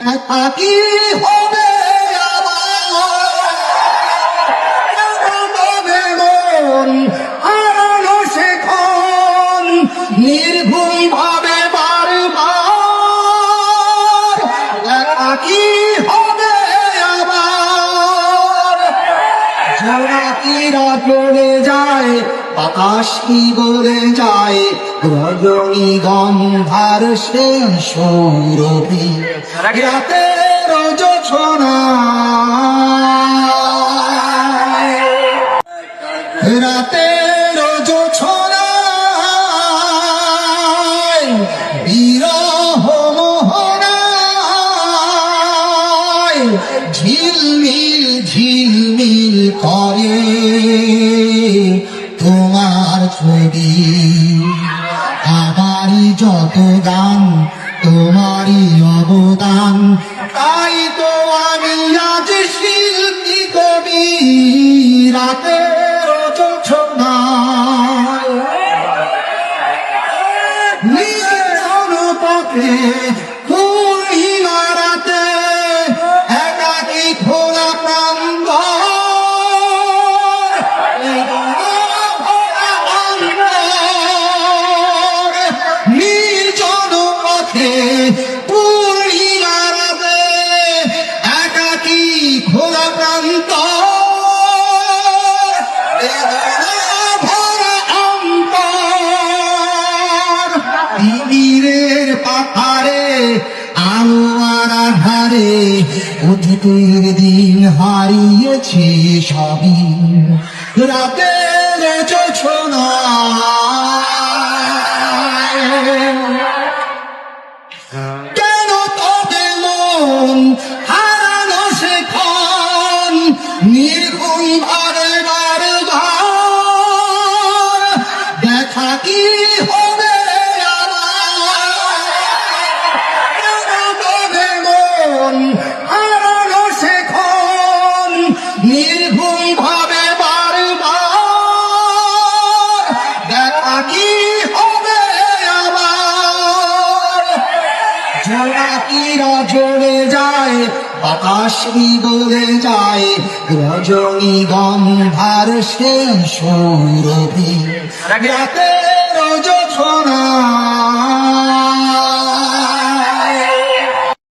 কি হবে মন হারানো সেখন নির্ভুল ভাবে বারবার কি হবে আবার জোনাকিরা চলে যায় বাতাস কি বলে যায় রজনী গন্ধার সেই সৌরভী রাতের জোছনা রাতের জোছনায় বিরহ মোহনায় ঝিলমিল ঝিলমিল করে তোমার ছবি আমারই যত গান তোমারই অবদান তাই তো আমি আজ শিল্পী কবি রাতের জোছনায় নির্জন পথে পূর্ণিমা রাতে একাকী খোলা প্রাঙ্গ নির্জন পথে পূর্ণিমা রাতে একাকী খোলা প্রান্ত তীরের পাথারে আলো আর আধারে অতীতের দিন হারিয়েছি সবই রাতের জোছনায় কেন তবে মন হারানো সেখন নির্গুণ ভারে বারবার দেখা কি হবে হারানো সেখন নির্ভুল ভাবে বারবার দেখা কি হবে আবার জোনাকিরা চলে যায় বাতাস বলে যায় রজনী গন্ধার সেই সৌরভী রাতের